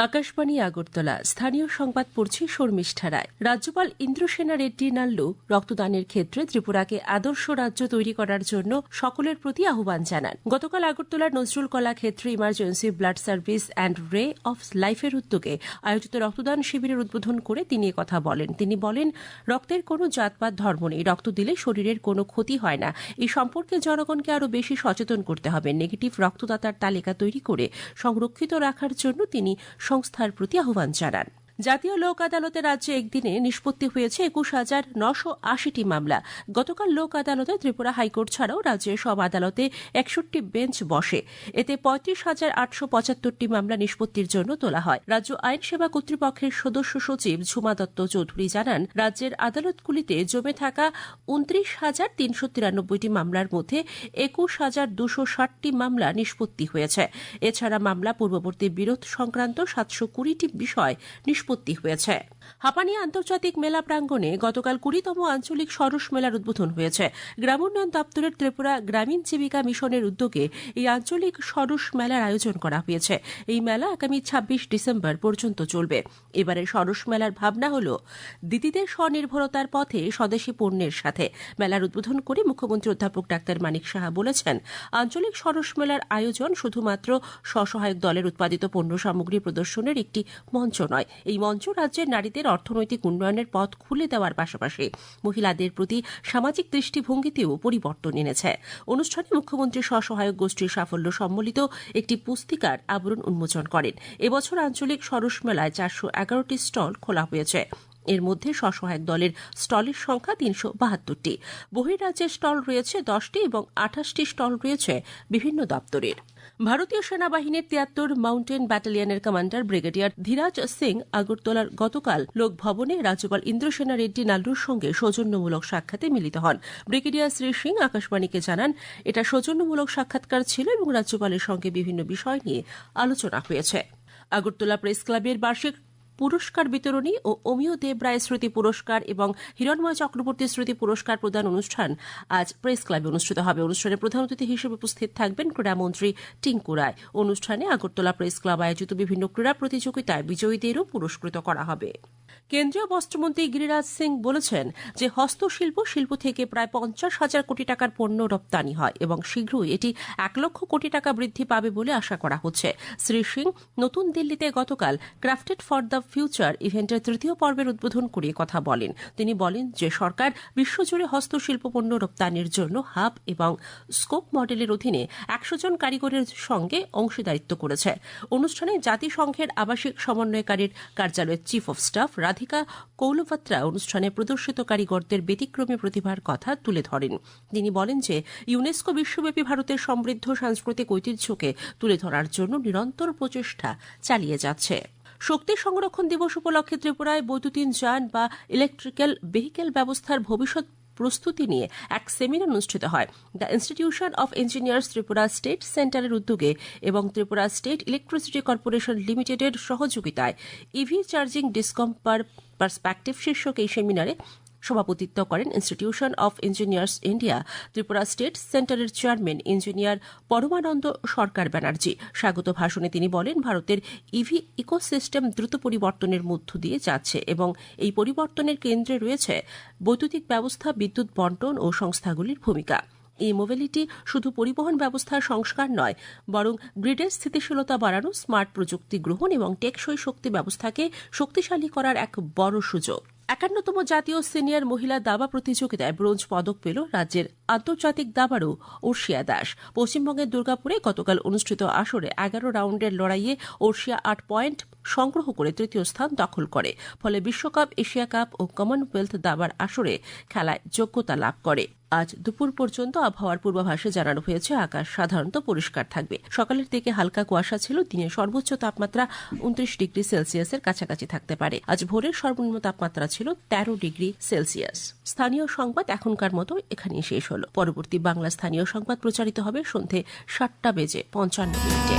আকাশবাণী আগরতলা স্থানীয় সংবাদ পড়ছি শর্মিষ্ঠা রায়। রাজ্যপাল ইন্দ্রসেনা রেড্ডি নাল্লু রক্তদানের ক্ষেত্রে ত্রিপুরাকে আদর্শ রাজ্য তৈরি করার জন্য সকলের প্রতি আহ্বান জানান। গতকাল আগরতলার নজরুল কলা ক্ষেত্রে ইমার্জেন্সি ব্লাড সার্ভিস অ্যান্ড রে অফ লাইফের উদ্যোগে আয়োজিত রক্তদান শিবিরের উদ্বোধন করে তিনি কথা বলেন। তিনি বলেন, রক্তের কোনো জাতপাত ধর্ম নেই, রক্ত দিলে শরীরের কোনো ক্ষতি হয় না। এই সম্পর্কে জনগণকে আরও বেশি সচেতন করতে হবে। নেগেটিভ রক্তদাতার তালিকা তৈরি করে সংরক্ষিত রাখার জন্য তিনি সংস্থার প্রতি আহ্বান জানান। জাতীয় লোক আদালতে রাজ্যে একদিনে নিষ্পত্তি হয়েছে ২১,৯৮০টি মামলা। গতকাল লোক আদালতে ত্রিপুরা হাইকোর্ট ছাড়াও রাজ্যের সব আদালতে ৬১ বেঞ্চ বসে। এতে ৩৫,৮৭৫টি মামলা নিষ্পত্তির জন্য তোলা হয়। রাজ্য আইন সেবা কর্তৃপক্ষের সদস্য সচিব ঝুমা দত্ত চৌধুরী জানান, রাজ্যের আদালতগুলিতে জমে থাকা ২৯,৩৯৩টি মামলার মধ্যে ২১,২৬০টি মামলা নিষ্পত্তি হয়েছে। এছাড়া মামলা পূর্ববর্তী বিরোধ সংক্রান্ত ৭২০টি বিষয় নিষ্পত্তি হয়েছে। হাপানিয়া আন্তর্জাতিক মেলা প্রাঙ্গণে গতকাল ২০তম আঞ্চলিক সরস মেলার উদ্বোধন হয়েছে। গ্রামোন্নয়ন দপ্তরের ত্রিপুরা গ্রামীণ জীবিকা মিশনের উদ্যোগে এই আঞ্চলিক সরস মেলার আয়োজন করা হয়েছে। এই মেলা আগামী ২৬ ডিসেম্বর পর্যন্ত চলবে। এবারের সরস মেলার ভাবনা হল দিদিদের স্বনির্ভরতার পথে স্বদেশী পণ্যের সাথে। মেলার উদ্বোধন করে মুখ্যমন্ত্রী অধ্যাপক ডাক্তার মানিক সাহা বলেছেন, আঞ্চলিক সরস মেলার আয়োজন শুধুমাত্র স্বসহায়ক দলের উৎপাদিত পণ্য সামগ্রী প্রদর্শনের একটি মঞ্চ নয়। এই মঞ্চ রাজ্যের নারীদের অর্থনৈতিক উন্নয়নের পথ খুলে দেওয়ার পাশাপাশি মহিলাদের প্রতি সামাজিক দৃষ্টিভঙ্গিতেও পরিবর্তন এনেছে। অনুষ্ঠানে মুখ্যমন্ত্রী স্বসহায়ক গোষ্ঠীর সাফল্য সম্বলিত একটি পুস্তিকার আবরণ উন্মোচন করেন। এবছর আঞ্চলিক সরস মেলায় ৪১১টি স্টল খোলা হয়েছে। এর মধ্যে স্বসহায়ক দলের স্টলের সংখ্যা ৩৭২টি। বহির্রাজ্যের স্টল রয়েছে 10টি এবং 28টি স্টল রয়েছে বিভিন্ন দপ্তরের। ভারতীয় সেনাবাহিনীর ৭৩ মাউন্টেন ব্যাটালিয়নের কমান্ডার ব্রিগেডিয়ার ধীরাজ সিং আগরতলার গতকাল লোকভবনে রাজ্যপাল ইন্দ্রসেনা রেড্ডি নাল্লুর সঙ্গে সৌজন্যমূলক সাক্ষাতে মিলিত হন। ব্রিগেডিয়ার শ্রী সিং আকাশবাণীকে জানান, এটা সৌজন্যমূলক সাক্ষাৎকার ছিল এবং রাজ্যপালের সঙ্গে বিভিন্ন বিষয় নিয়ে আলোচনা হয়েছে। আগরতলা প্রেস ক্লাবের বার্ষিক পুরস্কার বিতরণী ও অমিয় দেব রায় স্মৃতি পুরস্কার এবং হিরণময় চক্রবর্তী স্মৃতি পুরস্কার প্রদান অনুষ্ঠান আজ প্রেস ক্লাবে অনুষ্ঠিত হবে। অনুষ্ঠানে প্রধান অতিথি হিসেবে উপস্থিত থাকবেন ক্রীড়ামন্ত্রী টিঙ্কু রায়। অনুষ্ঠানে আগরতলা প্রেস ক্লাব আয়োজিত বিভিন্ন ক্রীড়া প্রতিযোগিতায় বিজয়ীদেরও পুরস্কৃত করা হবে। কেন্দ্রীয় বস্ত্রমন্ত্রী গিরিরাজ সিং বলেছেন যে শিল্প থেকে প্রায় ৫০,০০০ কোটি টাকার পণ্য রপ্তানি হয় এবং শীঘ্রই এটি ১ লক্ষ কোটি টাকা বৃদ্ধি পাবে বলে আশা করা হচ্ছে। শ্রী সিং নতুন দিল্লিতে গতকাল ক্রাফটেড ফর দ্য ফিউচার ইভেন্টের ৩য় পর্বের উদ্বোধন করে কথা বলেন। তিনি বলেন যে সরকার বিশ্বজুড়ে হস্তশিল্প পণ্য রপ্তানির জন্য হাব এবং স্কোপ মডেলের অধীনে ১০০ জন কারিগরের সঙ্গে অংশীদারিত্ব করেছে। অনুষ্ঠানে জাতিসংঘের আবাসিক সমন্বয়কারীর কার্যালয়ের চিফ অব স্টাফ রাধিকা কৌলপাত্রা অনুষ্ঠানে প্রদর্শিত কারিগরদের ব্যতিক্রমী প্রতিভার কথা তুলে ধরেন। তিনি বলেন যে ইউনেস্কো বিশ্বব্যাপী ভারতের সমৃদ্ধ সাংস্কৃতিক ঐতিহ্যকে তুলে ধরার জন্য নিরন্তর প্রচেষ্টা চালিয়ে যাচ্ছে। শক্তি সংরক্ষণ দিবস উপলক্ষে ত্রিপুরায় বৈদ্যুতিন যান বা ইলেকট্রিক্যাল ভেহিকেল ব্যবস্থার ভবিষ্যৎ প্রস্তুতি নিয়ে এক সেমিনার অনুষ্ঠিত হয়। The institution of engineers Tripura state সেন্টারের উদ্যোগে এবং ত্রিপুরা স্টেট ইলেকট্রিসিটি কর্পোরেশন লিমিটেডের সহযোগিতায় ইভি চার্জিং ডিসকম পার্সপেক্টিভ শীর্ষক এই সেমিনারে সভাপতিত্ব করেন institution of engineers India Tripura state সেন্টারের চেয়ারম্যান ইঞ্জিনিয়ার পরমানন্দ সরকার ব্যানার্জি। স্বাগত ভাষণে তিনি বলেন, ভারতের ইভি ইকোসিস্টেম দ্রুত পরিবর্তনের মধ্য দিয়ে যাচ্ছে এবং এই পরিবর্তনের কেন্দ্রে রয়েছে বৈদ্যুতিক ব্যবস্থা, বিদ্যুৎ বন্টন ও সংস্থাগুলির ভূমিকা। এই মোবিলিটি শুধু পরিবহন ব্যবস্থার সংস্কার নয়, বরং গ্রিডের স্থিতিশীলতা বাড়ানো, স্মার্ট প্রযুক্তি গ্রহণ এবং টেকসই শক্তি ব্যবস্থাকে শক্তিশালী করার এক বড় সুযোগ। ৫১তম জাতীয় সিনিয়র মহিলা দাবা প্রতিযোগিতায় ব্রোঞ্জ পদক পেল রাজ্যের আন্তর্জাতিক দাবাড়ু অর্ষিয়া দাস। পশ্চিমবঙ্গের দুর্গাপুরে গতকাল অনুষ্ঠিত আসরে ১১ রাউন্ডের লড়াইয়ে অর্ষিয়া ৮ পয়েন্ট সংগ্রহ করে ৩য় স্থান দখল করে। ফলে বিশ্বকাপ, এশিয়া কাপ ও কমনওয়েলথ দাবার আসরে খেলায় যোগ্যতা লাভ করে। আজ দুপুর পর্যন্ত আবহাওয়ার পূর্বাভাসে জানানো হয়েছে আকাশ সাধারণত পরিষ্কার থাকবে। সকালের দিকে হালকা কুয়াশা ছিল। দিনে সর্বোচ্চ তাপমাত্রা ২৯ ডিগ্রি সেলসিয়াসের কাছাকাছি থাকতে পারে। আজ ভোরের সর্বনিম্ন তাপমাত্রা ছিল ১৩ ডিগ্রি সেলসিয়াস। স্থানীয় সংবাদ এখনকার মতো এখানেই শেষ হল। পরবর্তী বাংলা স্থানীয় সংবাদ প্রচারিত হবে সন্ধে ৭টা বেজে ৫৫ মিনিটে।